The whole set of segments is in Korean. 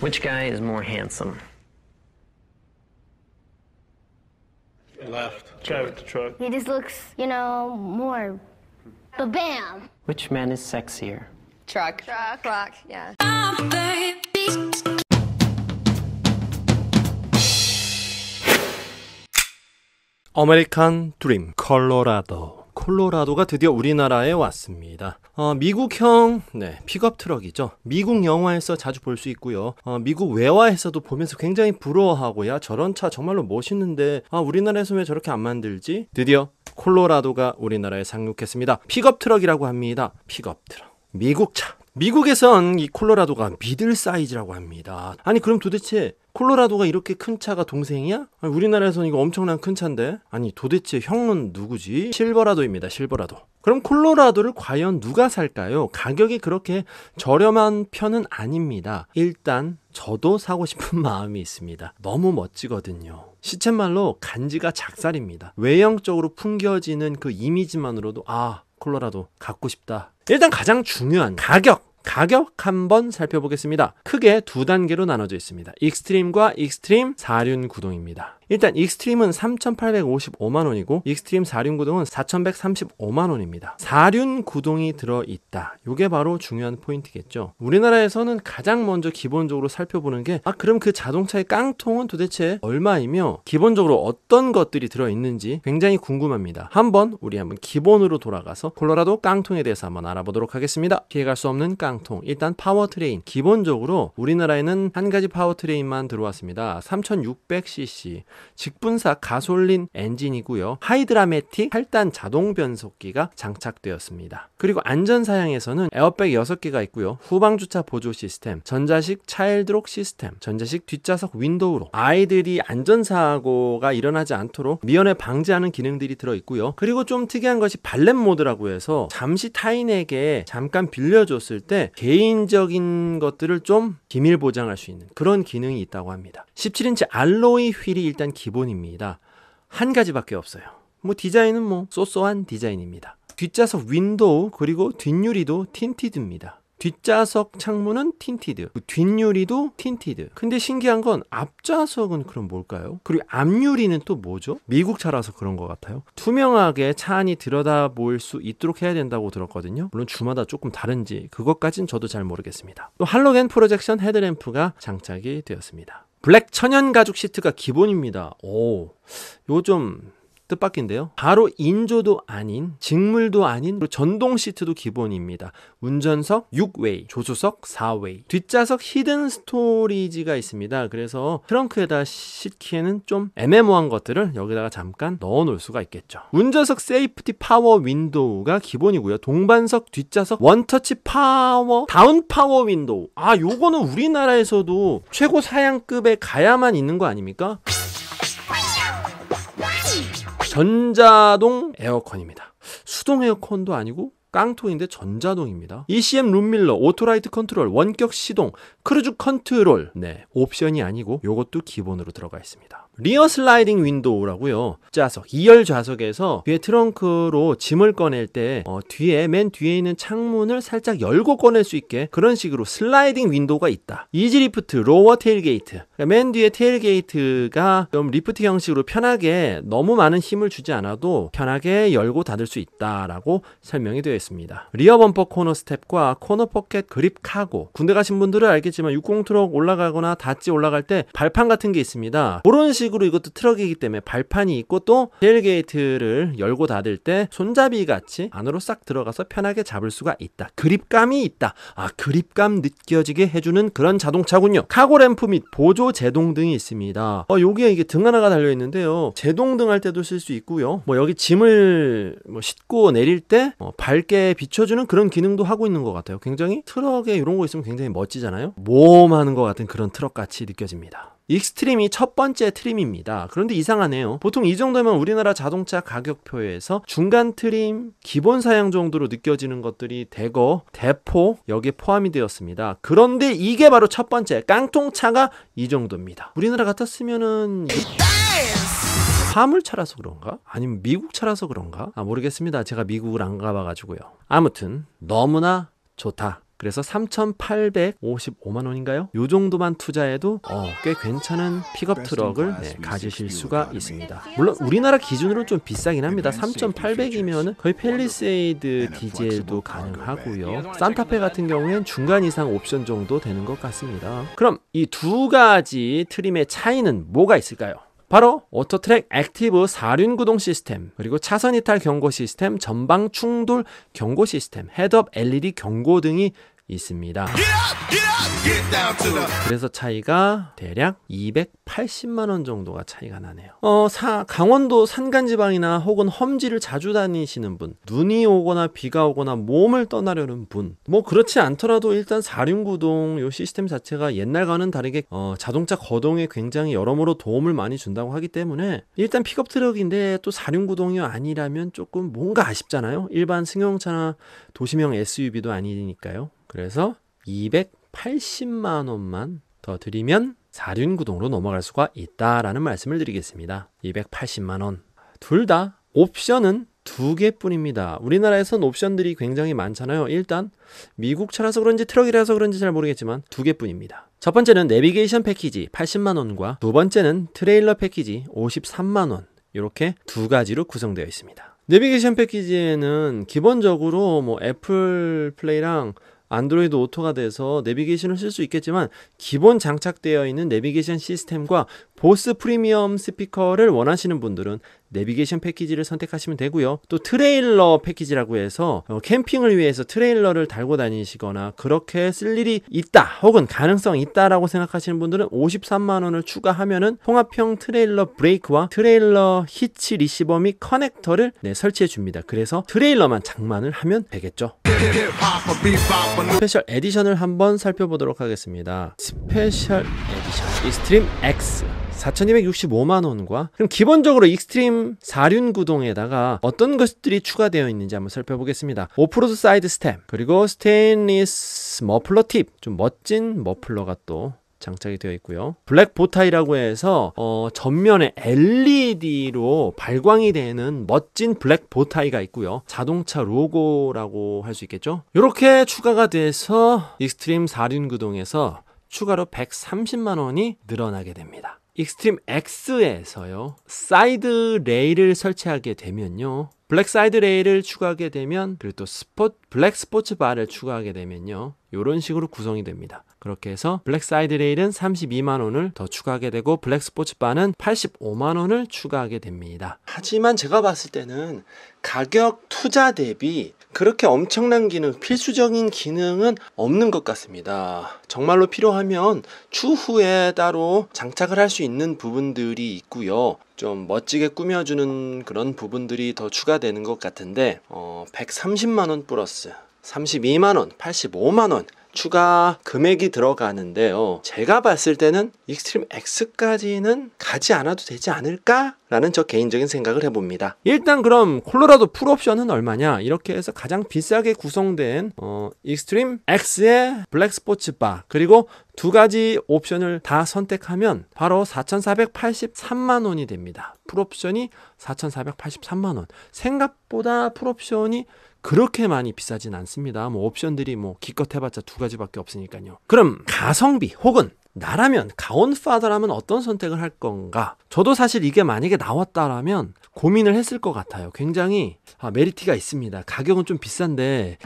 Which guy is more handsome? Left. Guy with the truck. He just looks, more ba-bam. Which man is sexier? Truck. Yeah. 아메리칸 드림 콜로라도가 드디어 우리나라에 왔습니다. 미국형 픽업 트럭이죠. 미국 영화에서 자주 볼 수 있고요. 미국 외화에서도 보면서 굉장히 부러워하고 야 저런 차 정말로 멋있는데 우리나라에서 왜 저렇게 안 만들지? 드디어 콜로라도가 우리나라에 상륙했습니다. 픽업 트럭이라고 합니다. 픽업 트럭. 미국 차. 미국에선 이 콜로라도가 미들 사이즈라고 합니다. 아니 그럼 도대체 콜로라도가 이렇게 큰 차가 동생이야? 아니, 우리나라에서는 이거 엄청난 큰 차인데 아니 도대체 형은 누구지? 실버라도입니다. 실버라도. 그럼 콜로라도를 과연 누가 살까요? 가격이 그렇게 저렴한 편은 아닙니다. 일단 저도 사고 싶은 마음이 있습니다. 너무 멋지거든요. 시쳇말로 간지가 작살입니다. 외형적으로 풍겨지는 그 이미지만으로도 콜로라도 갖고 싶다. 일단 가장 중요한 가격 한번 살펴보겠습니다. 크게 두 단계로 나눠져 있습니다. 익스트림과 익스트림 4륜 구동입니다. 일단 익스트림은 3,855만원이고 익스트림 4륜 구동은 4,135만원입니다. 4륜 구동이 들어있다. 이게 바로 중요한 포인트겠죠. 우리나라에서는 가장 먼저 기본적으로 살펴보는 게 그럼 그 자동차의 깡통은 도대체 얼마이며 기본적으로 어떤 것들이 들어있는지 굉장히 궁금합니다. 우리 한번 기본으로 돌아가서 콜로라도 깡통에 대해서 한번 알아보도록 하겠습니다. 피해갈 수 없는 깡통. 일단 파워트레인. 기본적으로 우리나라에는 한 가지 파워트레인만 들어왔습니다. 3600cc. 직분사 가솔린 엔진이고요. 하이드라매틱 8단 자동 변속기가 장착되었습니다. 그리고 안전사양에서는 에어백 6개가 있고요. 후방주차 보조 시스템, 전자식 차일드록 시스템, 전자식 뒷좌석 윈도우로 아이들이 안전사고가 일어나지 않도록 미연에 방지하는 기능들이 들어있고요. 그리고 좀 특이한 것이 발렛 모드라고 해서 잠시 타인에게 잠깐 빌려줬을 때 개인적인 것들을 좀 기밀 보장할 수 있는 그런 기능이 있다고 합니다. 17인치 알로이 휠이 일단 기본입니다. 한 가지밖에 없어요. 디자인은 쏘쏘한 디자인입니다. 뒷좌석 윈도우 그리고 뒷유리도 틴티드입니다. 뒷좌석 창문은 틴티드, 뒷유리도 틴티드. 근데 신기한 건 앞좌석은 그럼 뭘까요? 그리고 앞유리는 또 뭐죠? 미국 차라서 그런 것 같아요. 투명하게 차 안이 들여다볼 수 있도록 해야 된다고 들었거든요. 물론 주마다 조금 다른지 그것까진 저도 잘 모르겠습니다. 또 할로겐 프로젝션 헤드램프가 장착이 되었습니다. 블랙 천연 가죽 시트가 기본입니다. 요즘 뜻밖인데요. 바로 인조도 아닌 직물도 아닌 전동 시트도 기본입니다. 운전석 6웨이, 조수석 4웨이. 뒷좌석 히든 스토리지가 있습니다. 그래서 트렁크에다 싣기에는 좀 애매모호한 것들을 여기다가 잠깐 넣어 놓을 수가 있겠죠. 운전석 세이프티 파워 윈도우가 기본이고요. 동반석 뒷좌석 원터치 파워 다운 파워 윈도우. 요거는 우리나라에서도 최고 사양급에 가야만 있는 거 아닙니까? 전자동 에어컨입니다. 수동 에어컨도 아니고 깡통인데 전자동입니다. ECM 룸밀러, 오토라이트 컨트롤, 원격 시동, 크루즈 컨트롤. 옵션이 아니고 요것도 기본으로 들어가 있습니다. 리어 슬라이딩 윈도우라고요. 좌석, 2열 좌석에서 뒤에 트렁크로 짐을 꺼낼 때 맨 뒤에 있는 창문을 살짝 열고 꺼낼 수 있게 그런 식으로 슬라이딩 윈도우가 있다. 이지 리프트, 로어 테일게이트. 맨 뒤에 테일게이트가 좀 리프트 형식으로 편하게 너무 많은 힘을 주지 않아도 편하게 열고 닫을 수 있다라고 설명이 되어 있습니다. 리어 범퍼 코너 스텝과 코너 포켓 그립 카고. 군대 가신 분들은 알겠지만 60 트럭 올라가거나 닷지 올라갈 때 발판 같은 게 있습니다. 그런 식으로 이것도 트럭이기 때문에 발판이 있고 또 테일게이트를 열고 닫을 때 손잡이 같이 안으로 싹 들어가서 편하게 잡을 수가 있다. 그립감이 있다. 그립감 느껴지게 해주는 그런 자동차군요. 카고 램프 및 보조 제동등이 있습니다. 여기에 이게 등 하나가 달려있는데요. 제동등 할 때도 쓸 수 있고요. 여기 짐을 싣고 내릴 때 밝게 비춰주는 그런 기능도 하고 있는 것 같아요. 굉장히 트럭에 이런 거 있으면 굉장히 멋지잖아요. 모험하는 것 같은 그런 트럭같이 느껴집니다. 익스트림이 첫 번째 트림입니다. 그런데 이상하네요. 보통 이 정도면 우리나라 자동차 가격표에서 중간 트림, 기본 사양 정도로 느껴지는 것들이 대거, 대포 여기에 포함이 되었습니다. 그런데 이게 바로 첫 번째 깡통차가 이 정도입니다. 우리나라 같았으면은 화물차라서 그런가? 아니면 미국차라서 그런가? 모르겠습니다. 제가 미국을 안 가봐가지고요. 아무튼 너무나 좋다. 그래서 3,855만 원인가요? 요 정도만 투자해도 꽤 괜찮은 픽업 트럭을 가지실 수가 있습니다. 물론 우리나라 기준으로 좀 비싸긴 합니다. 3,800이면 거의 팰리세이드 디젤도 가능하고요. 산타페 같은 경우엔 중간 이상 옵션 정도 되는 것 같습니다. 그럼 이 두 가지 트림의 차이는 뭐가 있을까요? 바로 오토트랙 액티브 4륜 구동 시스템, 그리고 차선 이탈 경고 시스템, 전방 충돌 경고 시스템, 헤드업 LED 경고 등이 있습니다. 그래서 차이가 대략 280만 원 정도가 차이가 나네요. 강원도 산간지방이나 혹은 험지를 자주 다니시는 분, 눈이 오거나 비가 오거나 몸을 떠나려는 분, 뭐 그렇지 않더라도 일단 4륜 구동 요 시스템 자체가 옛날과는 다르게 자동차 거동에 굉장히 여러모로 도움을 많이 준다고 하기 때문에 일단 픽업 트럭인데 또 4륜 구동이 아니라면 조금 뭔가 아쉽잖아요. 일반 승용차나 도시명 SUV도 아니니까요. 그래서 280만 원만 더 드리면 4륜 구동으로 넘어갈 수가 있다라는 말씀을 드리겠습니다. 280만 원. 둘 다 옵션은 2개뿐입니다. 우리나라에선 옵션들이 굉장히 많잖아요. 일단 미국 차라서 그런지 트럭이라서 그런지 잘 모르겠지만 2개뿐입니다. 첫 번째는 내비게이션 패키지 80만 원과 두 번째는 트레일러 패키지 53만 원. 이렇게 두 가지로 구성되어 있습니다. 내비게이션 패키지에는 기본적으로 뭐 애플 플레이랑 안드로이드 오토가 돼서 내비게이션을 쓸 수 있겠지만 기본 장착되어 있는 내비게이션 시스템과 보스 프리미엄 스피커를 원하시는 분들은 내비게이션 패키지를 선택하시면 되고요. 또 트레일러 패키지라고 해서 캠핑을 위해서 트레일러를 달고 다니시거나 그렇게 쓸 일이 있다 혹은 가능성이 있다라고 생각하시는 분들은 53만 원을 추가하면은 통합형 트레일러 브레이크와 트레일러 히치 리시버 및 커넥터를 설치해 줍니다. 그래서 트레일러만 장만을 하면 되겠죠. 스페셜 에디션을 한번 살펴보도록 하겠습니다. 스페셜 에디션 익스트림 X 4,265만 원과 그럼 기본적으로 익스트림 4륜 구동에다가 어떤 것들이 추가되어 있는지 한번 살펴보겠습니다. 오프로드 사이드 스텝, 그리고 스테인리스 머플러 팁, 좀 멋진 머플러가 또 장착이 되어 있고요. 블랙 보타이라고 해서 전면에 LED로 발광이 되는 멋진 블랙 보타이가 있고요. 자동차 로고라고 할 수 있겠죠. 이렇게 추가가 돼서 익스트림 4륜 구동에서 추가로 130만 원이 늘어나게 됩니다. 익스트림 X에서요, 사이드 레일을 설치하게 되면요, 블랙 사이드 레일을 추가하게 되면, 그리고 또 블랙 스포츠 바를 추가하게 되면요, 이런 식으로 구성이 됩니다. 그렇게 해서 블랙 사이드 레일은 32만 원을 더 추가하게 되고 블랙 스포츠 바는 85만 원을 추가하게 됩니다. 하지만 제가 봤을 때는 가격 투자 대비 그렇게 엄청난 기능, 필수적인 기능은 없는 것 같습니다. 정말로 필요하면 추후에 따로 장착을 할 수 있는 부분들이 있고요. 좀 멋지게 꾸며주는 그런 부분들이 더 추가되는 것 같은데 130만 원 플러스 32만 원, 85만 원 추가 금액이 들어가는데요. 제가 봤을 때는 익스트림 X까지는 가지 않아도 되지 않을까? 라는 저 개인적인 생각을 해봅니다. 일단 그럼 콜로라도 풀옵션은 얼마냐? 이렇게 해서 가장 비싸게 구성된 익스트림 X의 블랙 스포츠 바, 그리고 두 가지 옵션을 다 선택하면 바로 4,483만 원이 됩니다. 풀옵션이 4,483만 원. 생각보다 풀옵션이 그렇게 많이 비싸진 않습니다. 뭐 옵션들이 뭐 기껏 해봤자 두 가지밖에 없으니까요. 그럼 가성비 혹은 나라면 가온파더라면 어떤 선택을 할 건가? 저도 사실 이게 만약에 나왔다라면 고민을 했을 것 같아요. 굉장히 메리트가 있습니다. 가격은 좀 비싼데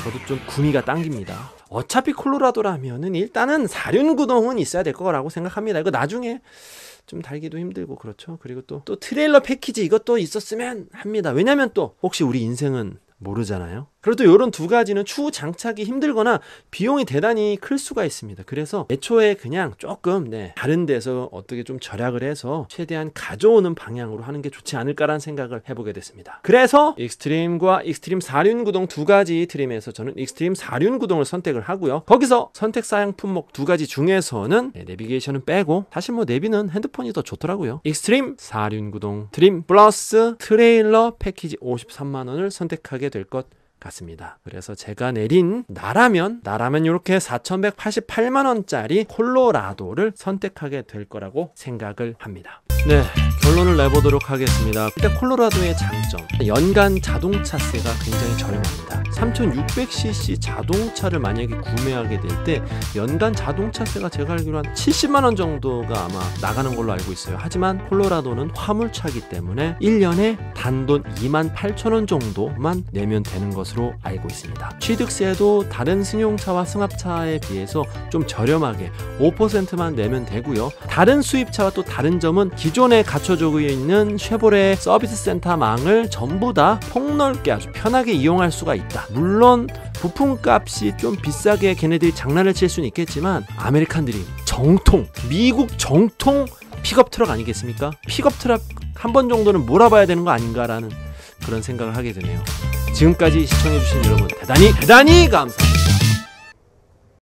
저도 좀 구미가 당깁니다. 어차피 콜로라도라면은 일단은 4륜 구동은 있어야 될 거라고 생각합니다. 이거 나중에 좀 달기도 힘들고 그렇죠. 그리고 또 트레일러 패키지 이것도 있었으면 합니다. 왜냐면 또 혹시 우리 인생은 모르잖아요. 그래도 이런 두 가지는 추후 장착이 힘들거나 비용이 대단히 클 수가 있습니다. 그래서 애초에 그냥 조금 다른 데서 어떻게 좀 절약을 해서 최대한 가져오는 방향으로 하는 게 좋지 않을까라는 생각을 해보게 됐습니다. 그래서 익스트림과 익스트림 4륜 구동 두 가지 트림에서 저는 익스트림 4륜 구동을 선택을 하고요. 거기서 선택 사양 품목 두 가지 중에서는 내비게이션은 빼고 사실 뭐 내비는 핸드폰이 더 좋더라고요. 익스트림 4륜 구동 트림 플러스 트레일러 패키지 53만 원을 선택하게 될 것 같습니다. 그래서 제가 내린 나라면 이렇게 4,188만원짜리 콜로라도를 선택하게 될 거라고 생각을 합니다. 네, 결론을 내보도록 하겠습니다. 일단 콜로라도의 장점, 연간 자동차세가 굉장히 저렴합니다. 3,600cc 자동차를 만약에 구매하게 될 때 연간 자동차세가 제가 알기로 한 70만원 정도가 아마 나가는 걸로 알고 있어요. 하지만 콜로라도는 화물차이기 때문에 1년에 단돈 28,000원 정도만 내면 되는 것으로 알고 있습니다. 취득세도 다른 승용차와 승합차에 비해서 좀 저렴하게 5%만 내면 되고요. 다른 수입차와 또 다른 점은 기존에 갖춰지고 있는 쉐보레 서비스 센터망을 전부 다 폭넓게 아주 편하게 이용할 수가 있다. 물론 부품값이 좀 비싸게 걔네들이 장난을 칠 수는 있겠지만 아메리칸 드림 정통, 미국 정통 픽업 트럭 아니겠습니까? 픽업 트럭 한 번 정도는 몰아봐야 되는 거 아닌가라는 그런 생각을 하게 되네요. 지금까지 시청해주신 여러분 대단히 감사합니다.